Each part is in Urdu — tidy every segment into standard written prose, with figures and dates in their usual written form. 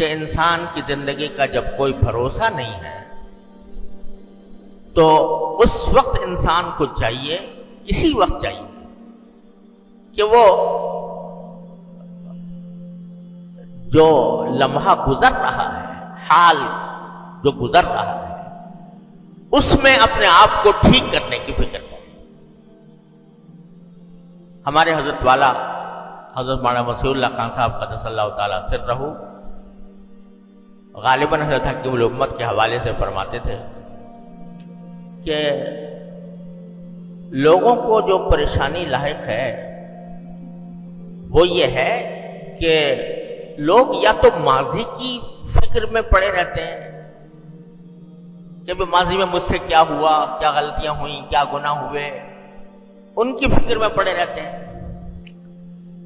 کہ انسان کی زندگی کا جب کوئی بھروسہ نہیں ہے تو اس وقت انسان کو چاہیے، اسی وقت چاہیے کہ وہ جو لمحہ گزر رہا ہے، حال جو گزر رہا ہے، اس میں اپنے آپ کو ٹھیک کرنے کی فکر کرے۔ ہمارے حضرت والا حضرت مولانا وسیع اللہ خان صاحب قدس اللہ تعالیٰ سرہ غالباً حضرت حکیم الامت کے حوالے سے فرماتے تھے کہ لوگوں کو جو پریشانی لاحق ہے وہ یہ ہے کہ لوگ یا تو ماضی کی فکر میں پڑے رہتے ہیں کہ ماضی میں مجھ سے کیا ہوا، کیا غلطیاں ہوئیں، کیا گناہ ہوئے، ان کی فکر میں پڑے رہتے ہیں،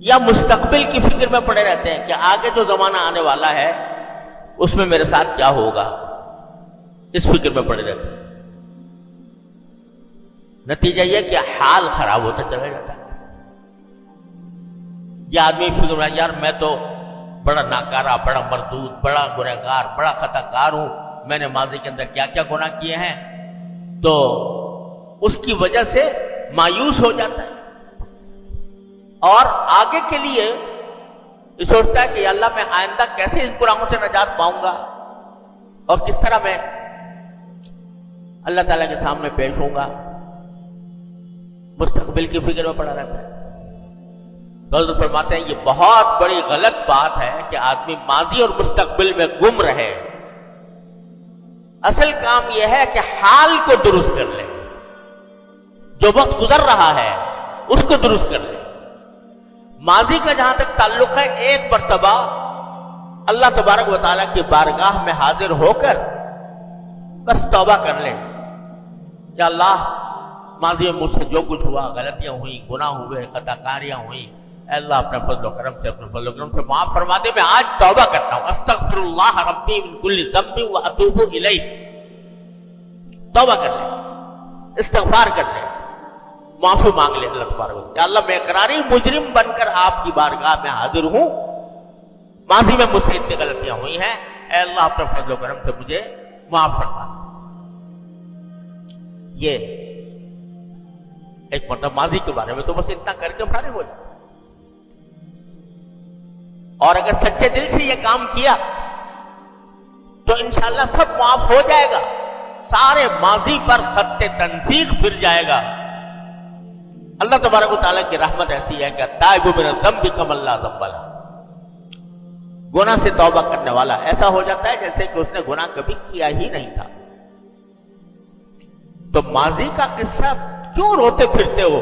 یا مستقبل کی فکر میں پڑے رہتے ہیں کہ آگے جو زمانہ آنے والا ہے اس میں میرے ساتھ کیا ہوگا، اس فکر میں پڑے رہتے ہیں۔ نتیجہ یہ کہ حال خراب ہوتا چلا جاتا ہے۔ یہ آدمی فکر میں یار میں تو بڑا ناکارہ، بڑا مردود، بڑا گنہگار، بڑا خطا کار ہوں، میں نے ماضی کے اندر کیا کیا گناہ کیے ہیں، تو اس کی وجہ سے مایوس ہو جاتا ہے اور آگے کے لیے یہ سوچتا ہے کہ یا اللہ میں آئندہ کیسے ان گناہوں سے نجات پاؤں گا اور کس طرح میں اللہ تعالیٰ کے سامنے پیش ہوں گا، مستقبل کی فکر میں پڑا رہتا ہے۔ حضرت فرماتے ہیں یہ بہت بڑی غلط بات ہے کہ آدمی ماضی اور مستقبل میں گم رہے۔ اصل کام یہ ہے کہ حال کو درست کر لے، جو وقت گزر رہا ہے اس کو درست کر لے۔ ماضی کا جہاں تک تعلق ہے، ایک مرتبہ اللہ تبارک و تعالیٰ کی بارگاہ میں حاضر ہو کر بس توبہ کر لے، یا اللہ ماضی میں مجھ سے جو کچھ ہوا، غلطیاں ہوئیں، گناہ ہوئے، خطا کاریاں ہوئیں، اے اللہ اپنے فضل و کرم سے، اپنے فضل و کرم سے معاف فرما دے، میں آج توبہ کرتا ہوں، استغفر اللہ ربی من کل ذنب واتوب الیہ۔ توبہ کر لے، استغفار کر لے، معافی مانگ لے اللہ تبارک و تعالیٰ، یا اللہ میں اقراری مجرم بن کر آپ کی بارگاہ میں حاضر ہوں، ماضی میں مجھ سے اتنی غلطیاں ہوئی ہیں، اے اللہ اپنے فضل و کرم سے مجھے معاف فرما دے۔ یہ ایک مرتبہ ماضی کے بارے میں تو بس اتنا کر کے فارغ ہو جائے، اور اگر سچے دل سے یہ کام کیا تو انشاءاللہ سب معاف ہو جائے گا، سارے ماضی پر خط تنسیخ پھر جائے گا۔ اللہ تبارک و تعالیٰ کی رحمت ایسی ہے کہ تائب من الذنب کمن لا ذنب لہ، گناہ سے توبہ کرنے والا ایسا ہو جاتا ہے جیسے کہ اس نے گناہ کبھی کیا ہی نہیں تھا۔ تو ماضی کا قصہ کیوں روتے پھرتے ہو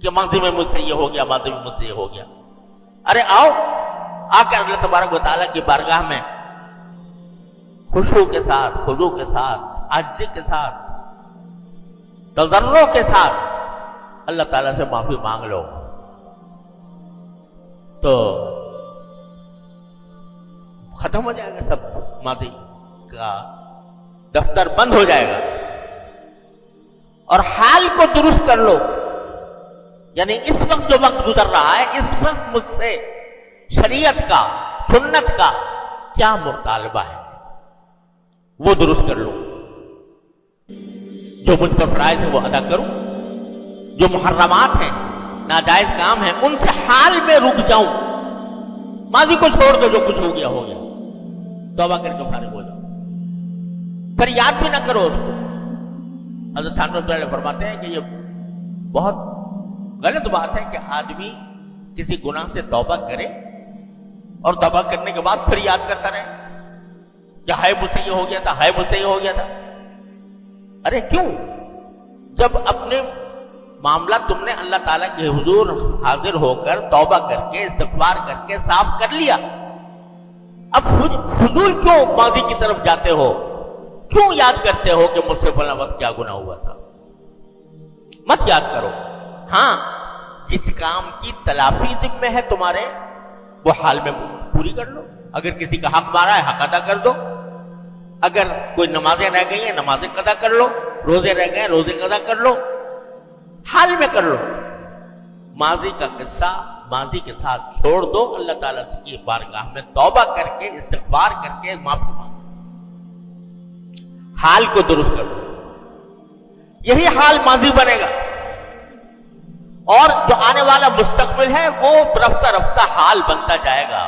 کہ ماضی میں مجھ سے یہ ہو گیا، ماضی میں مجھ سے یہ ہو گیا؟ ارے آؤ، آ کر اللہ تبارک و تعالیٰ کی بارگاہ میں خشوع کے ساتھ، خضوع کے ساتھ، عاجزی کے ساتھ، تضرع کے ساتھ اللہ تعالیٰ سے معافی مانگ لو، تو ختم ہو جائے گا، سب ماضی کا دفتر بند ہو جائے گا، اور حال کو درست کر لو، یعنی اس وقت جو وقت گزر رہا ہے، اس وقت مجھ سے شریعت کا، سنت کا کیا مطالبہ ہے وہ درست کر لو، جو مجھ پر فرائض ہے وہ ادا کروں، جو محرمات ہیں، ناجائز کام ہیں، ان سے حال میں رک جاؤں، ماضی کو چھوڑ کے جو کچھ ہو گیا ہو گیا، توبہ کر کے فارغ ہو جاؤ، پھر یاد بھی نہ کرو اس کو۔ حضرت تھانوی رحمۃ اللہ فرماتے ہیں کہ یہ بہت غلط بات ہے کہ آدمی کسی گناہ سے توبہ کرے اور توبہ کرنے کے بعد پھر یاد کرتا رہے کہ ہائے مجھ سے یہ ہو گیا تھا، ہائے مجھ سے یہ ہو گیا تھا۔ ارے کیوں؟ جب اپنے معاملہ تم نے اللہ تعالیٰ کے حضور حاضر ہو کر توبہ کر کے استغفار کر کے صاف کر لیا، اب فضول کیوں ماضی کی طرف جاتے ہو؟ کیوں یاد کرتے ہو کہ مجھ سے فلاں وقت کیا گناہ ہوا تھا؟ مت یاد کرو۔ ہاں، جس کام کی تلافی ذمہ ہے تمہارے وہ حال میں پوری کر لو، اگر کسی کا حق مارا ہے حق ادا کر دو، اگر کوئی نمازیں رہ گئی ہیں نمازیں قضا کر لو، روزے رہ گئے روزے قضا کر لو، حال میں کر لو۔ ماضی کا قصہ ماضی کے ساتھ چھوڑ دو، اللہ تعالیٰ کی بارگاہ میں توبہ کر کے استغفار کر کے معافی مانگو، حال کو درست کر دو۔ یہی حال ماضی بنے گا، اور جو آنے والا مستقبل ہے وہ رفتہ رفتہ حال بنتا جائے گا،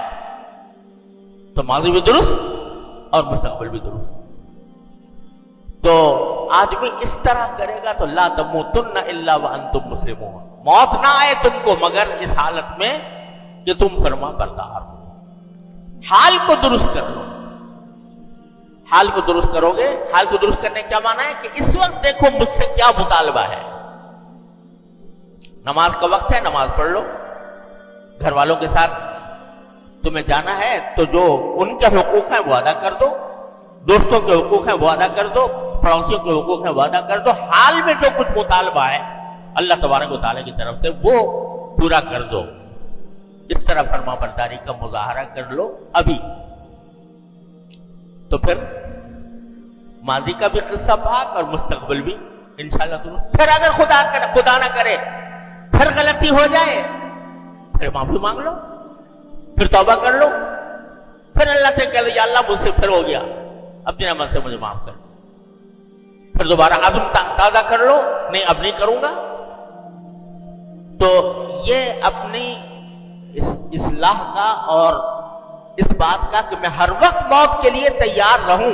تو ماضی بھی درست اور مستقبل بھی درست۔ تو آدمی اس طرح کرے گا تو لا تموتن الا وانتم مسلمون، موت نہ آئے تم کو مگر اس حالت میں کہ تم فرما بردار ہو۔ حال کو درست کر لو، حال کو درست کرو گے۔ حال کو درست کرنے کا کیا معنی ہے کہ اس وقت دیکھو مجھ سے کیا مطالبہ ہے۔ نماز کا وقت ہے، نماز پڑھ لو، گھر والوں کے ساتھ تمہیں جانا ہے تو جو ان کے حقوق ہیں وہ ادا کر دو، دوستوں کے حقوق ہیں وہ ادا کر دو، پڑوسیوں کے حقوق ہیں وہ ادا کر دو۔ حال میں جو کچھ مطالبہ ہے اللہ تبارک و تعالیٰ کی طرف سے وہ پورا کر دو۔ اس طرح فرما برداری کا مظاہرہ کر لو ابھی، تو پھر ماضی کا بھی قصہ پاک اور مستقبل بھی انشاءاللہ درست۔ پھر اگر خدا نہ کرے پھر غلطی ہو جائے، پھر معافی مانگ لو، پھر توبہ کر لو، پھر اللہ سے کہہ لو یا اللہ مجھ سے پھر ہو گیا، اپنی رحمت سے مجھے معاف کر، پھر دوبارہ عزم تازہ کر لو، نہیں اب نہیں کروں گا۔ تو یہ اپنی اصلاح کا اور اس بات کا کہ میں ہر وقت موت کے لیے تیار رہوں،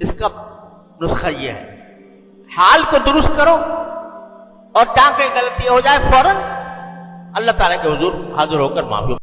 اس کا نسخہ یہ ہے۔ حال کو درست کرو، اور جہاں کہیں غلطی ہو جائے فوراً اللہ تعالیٰ کے حضور حاضر ہو کر معافی